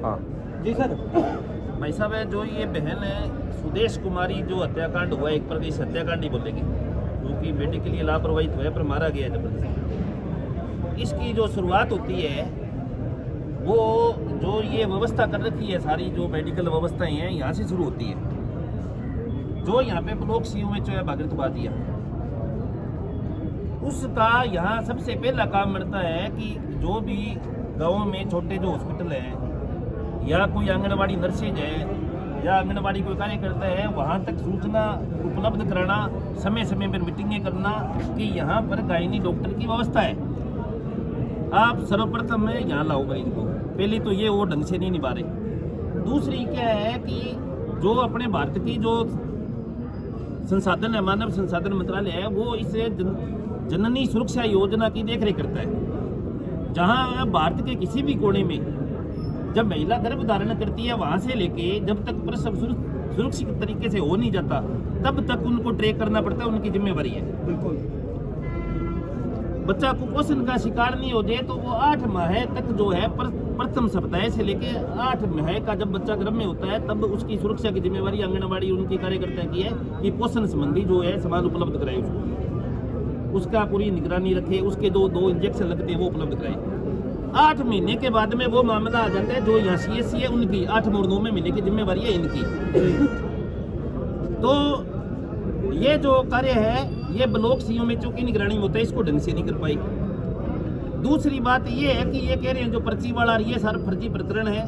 हाँ जी सर। भाई साहब है जो ये बहन है सुदेश कुमारी, जो हत्याकांड हुआ एक प्रकार से हत्याकांड ही बोलेंगे, क्योंकि मेडिकली लापरवाही हुआ पर मारा गया है जबरदस्ती। इसकी जो शुरुआत होती है वो जो ये व्यवस्था कर रखी है, सारी जो मेडिकल व्यवस्थाएं हैं यहाँ से शुरू होती है। जो यहाँ पे ब्लॉक सीयू में जो है भागीरथबाजी उसका यहाँ सबसे पहला काम बनता है कि जो भी गाँव में छोटे जो हॉस्पिटल हैं या कोई आंगनबाड़ी नर्सेज है या आंगनबाड़ी कोई कार्यकर्ता है, वहाँ तक सूचना उपलब्ध कराना, समय समय पर मीटिंगें करना कि यहाँ पर गायनी डॉक्टर की व्यवस्था है। आप सर्वप्रथम में यहाँ लाओ मरीज को, पहले तो ये वो ढंग से नहीं निभा रहे। दूसरी क्या है कि जो अपने भारत की जो संसाधन है, मानव संसाधन मंत्रालय है, वो इस जननी सुरक्षा योजना की देखरेख करता है। जहां भारत के किसी भी कोने में जब महिला गर्भ धारण करती है, वहां से लेके जब तक प्रसव सुरक्षित तरीके से हो नहीं जाता, तब तक उनको ट्रैक करना पड़ता है, उनकी जिम्मेवारी है। बिल्कुल। बच्चा कुपोषण का शिकार नहीं हो जाए तो वो 8 माह तक जो है प्रथम सप्ताह से लेके 8 माह का जब बच्चा गर्भ में होता है, तब उसकी सुरक्षा की जिम्मेवारी आंगनबाड़ी उनकी कार्यकर्ता की है कि पोषण संबंधी जो है सामान उपलब्ध कराए, उसका पूरी निगरानी रखे, उसके दो इंजेक्शन लगते हैं वो उपलब्ध कराए। 8 महीने के बाद में वो मामला आ जाता है, जो यहाँ CSC है उनकी 8 और 9 महीने की जिम्मेवारी है इनकी। तो ये जो कार्य है ये ब्लॉक सीओ में चूंकि निगरानी में होता है, इसको ढंग से नहीं कर पाई। दूसरी बात ये है कि ये कह रहे हैं जो पर्ची वाला ये सारा फर्जी प्रकरण है,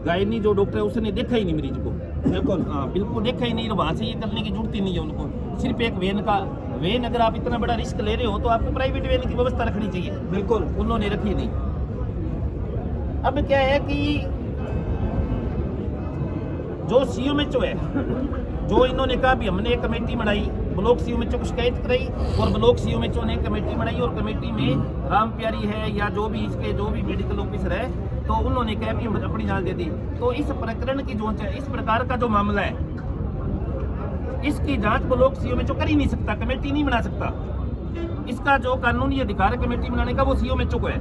गायनी जो डॉक्टर है उसने देखा ही नहीं मरीज को। बिल्कुल, हाँ बिल्कुल देखा ही नहीं, वहाँ से ये करने की जरूरत ही नहीं है उनको। सिर्फ एक वैन अगर आप इतना बड़ा रिस्क ले रहे हो तो आपको प्राइवेट वैन की व्यवस्था रखनी चाहिए। बिल्कुल, उन्होंने रखी नहीं। अब क्या है कि जो CMHO है, जो इन्होंने कहा भी हमने एक कमेटी बनाई, ब्लॉक CMHO को शिकायत कराई और ब्लॉक CMHO ने कमेटी बनाई और कमेटी में राम प्यारी है या जो भी इसके जो भी मेडिकल ऑफिसर है, तो उन्होंने कहा कि अपनी जान दे दी। तो इस प्रकरण की जांच है, इस प्रकार का जो मामला है इसकी जांच ब्लॉक CMHO कर ही नहीं सकता, कमेटी नहीं बना सकता। इसका जो कानूनी अधिकार कमेटी बनाने का वो CMHO को है,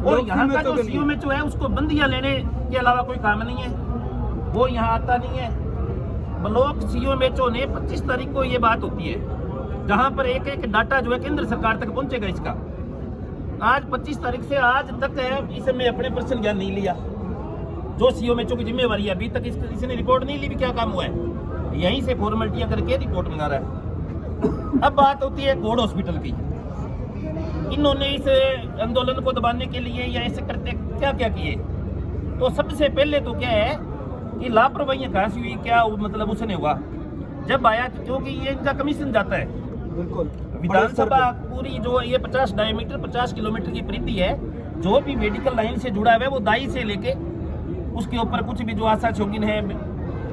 और यहाँ का जो CMHO है उसको बंदियां लेने के अलावा कोई काम नहीं है, वो यहाँ आता नहीं है। ब्लॉक CMHO ने 25 तारीख को ये बात होती है, जहाँ पर एक एक डाटा जो है केंद्र सरकार तक पहुँचेगा इसका। आज 25 तारीख से आज तक है, इसमें अपने पर्सनल ज्ञान नहीं लिया, जो CMHO की जिम्मेवारी है। अभी तक इसने रिपोर्ट नहीं ली भी क्या काम हुआ है, यहीं से फॉर्मेलिटियां करके रिपोर्ट मंगा रहा है। अब बात होती है कोड हॉस्पिटल की। इन्होंने इस आंदोलन को दबाने के लिए या ऐसे करते क्या क्या किए, तो सबसे पहले तो क्या है कि लापरवाही कहाँ से हुई, क्या मतलब उसने हुआ जब आया, क्योंकि ये इनका कमीशन जाता है। बिल्कुल, विधानसभा पूरी जो ये 50 डायमीटर 50 किलोमीटर की परिधि है, जो भी मेडिकल लाइन से जुड़ा हुआ है वो दाई से लेके उसके ऊपर कुछ भी जो आशा शौकीन है,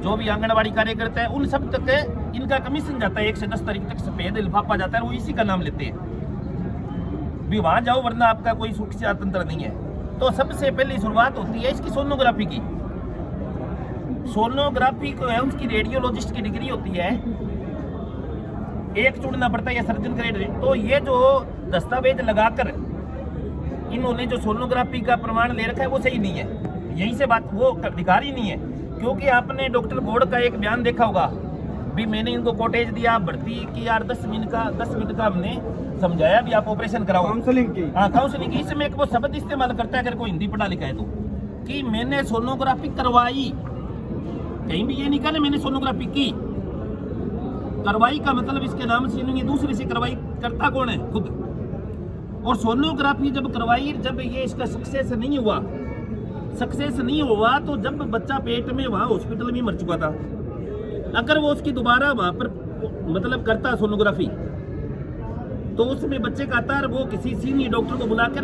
जो भी आंगनबाड़ी कार्यकर्ता है, उन सब तक इनका कमीशन जाता है। 1 से 10 तारीख तक सफेद लिफाफा जाता है, वो इसी का नाम लेते हैं भी वहां जाओ वरना आपका कोई सुरक्षा तंत्र नहीं है। तो सबसे पहले शुरुआत होती है इसकी सोनोग्राफी की। सोनोग्राफी को है उसकी रेडियोलॉजिस्ट की डिग्री होती है, एक चुनना पड़ता है या सर्जन ग्रेड। तो ये जो दस्तावेज लगाकर इन्होंने जो सोनोग्राफी का प्रमाण ले रखा है वो सही नहीं है, यहीं से बात वो अधिकार ही नहीं है। क्योंकि आपने डॉक्टर गौड़ का एक बयान देखा होगा भी, मैंने इनको कोटेज दिया, भर्ती की यार 10 मिनट का हमने समझाया भी आप ऑपरेशन कराओ, काउंसलिंग की। हाँ काउंसलिंग की। इसमें एक वो शब्द इस्तेमाल करता है अगर कोई हिंदी पढ़ा लिखा है तो, कि मैंने सोनोग्राफी करवाई। कहीं भी ये नहीं कहा मैंने सोनोग्राफी की। करवाई का मतलब इसके नाम से नहीं, दूसरे से करवाई करता कौन है, खुद। और सोनोग्राफी जब करवाई, जब ये इसका सक्सेस नहीं हुआ तो जब बच्चा पेट में वहाँ हॉस्पिटल में मर चुका था, अगर वो उसकी दोबारा वहाँ पर मतलब करता सोनोग्राफी, तो उसमें बच्चे का आतार वो किसी सीनियर डॉक्टर को बुलाकर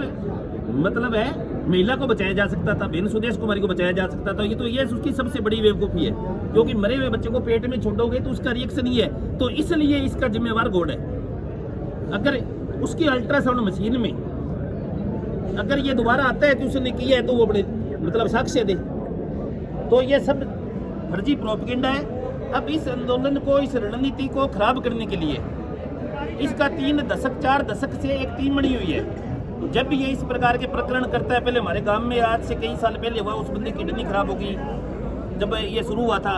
मतलब है महिला को बचाया जा सकता था, बहन सुदेश कुमारी को बचाया जा सकता था। ये उसकी सबसे बड़ी बेवकूफ़ी है, क्योंकि मरे हुए बच्चे को पेट में छोड़ोगे तो उसका रिएक्शन ही है। तो इसलिए इसका जिम्मेवार गॉड है। अगर उसकी अल्ट्रासाउंड मशीन में अगर ये दोबारा आता है कि उसने किया है तो वो बड़े मतलब साक्ष्य दे। तो ये सब फर्जी प्रोपेगेंडा है। अब इस आंदोलन को, इस रणनीति को खराब करने के लिए इसका 4 दशक से एक टीम बनी हुई है। जब भी ये इस प्रकार के प्रकरण करता है, पहले हमारे गांव में आज से कई साल पहले हुआ, उस बंदे की किडनी खराब हो गई जब ये शुरू हुआ था।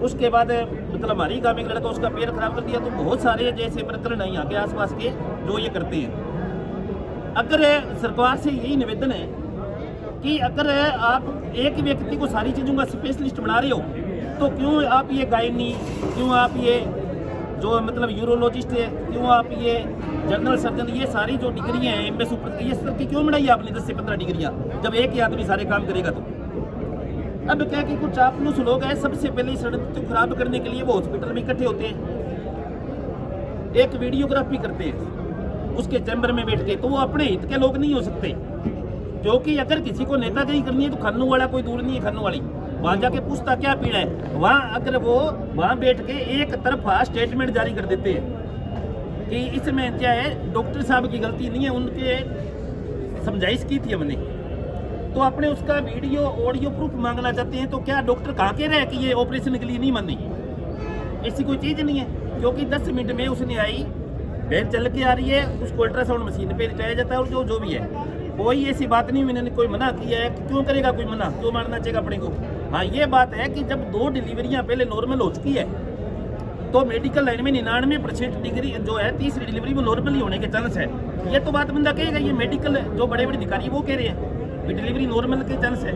उसके बाद मतलब हमारी गांव में एक लड़का, उसका पैर खराब कर दिया। तो बहुत सारे जैसे प्रकरण है यहाँ के आसपास के जो ये करते हैं। अगर सरकार से यही निवेदन है कि अगर आप एक व्यक्ति को सारी चीज़ों का स्पेशलिस्ट बना रहे हो, तो क्यों आप ये गायनी, क्यों आप ये जो मतलब यूरोलॉजिस्ट है, क्यों आप ये जनरल सर्जन, ये सारी जो डिग्रियाँ हैं एमएस ऊपर की, ये सर की क्यों बढ़ाई आपने 10 से 15 डिग्रियाँ, जब एक ही आदमी सारे काम करेगा। तो अब क्या कि कुछ चापलूस लोग हैं, सबसे पहले सड़क को खराब करने के लिए वो हॉस्पिटल में इकट्ठे होते हैं, एक वीडियोग्राफी करते हैं उसके चैम्बर में बैठ के। तो वो अपने हित के लोग नहीं हो सकते, क्योंकि अगर किसी को नेतागिरी करनी है तो खन्नू वाला कोई दूर नहीं है, खन्नू वाली वहाँ जाके पूछता क्या पीड़ा है। वहाँ अगर वो वहाँ बैठ के एक तरफा स्टेटमेंट जारी कर देते हैं कि इसमें क्या है, डॉक्टर साहब की गलती नहीं है, उनके समझाइश की थी हमने, तो अपने उसका वीडियो ऑडियो प्रूफ मांगना चाहते हैं। तो क्या डॉक्टर कहाँ के रहे कि ये ऑपरेशन के लिए नहीं मानी? ऐसी कोई चीज़ नहीं है, क्योंकि 10 मिनट में उसने आई, बेड चल के आ रही है, उसको अल्ट्रासाउंड मशीन पे लिटाया जाता है और जो भी है, कोई ऐसी बात नहीं मैंने कोई मना किया है। क्यों करेगा कोई मना, क्यों मारना चाहिए अपने को? हाँ, ये बात है कि जब 2 डिलीवरियाँ पहले नॉर्मल हो चुकी है, तो मेडिकल लाइन में 99% डिग्री जो है, तीसरी डिलीवरी में नॉर्मल ही होने के चांस है। ये तो बात बंदा कहेगा, ये मेडिकल जो बड़े बड़े अधिकारी वो कह रहे हैं कि डिलीवरी नॉर्मल के चांस है।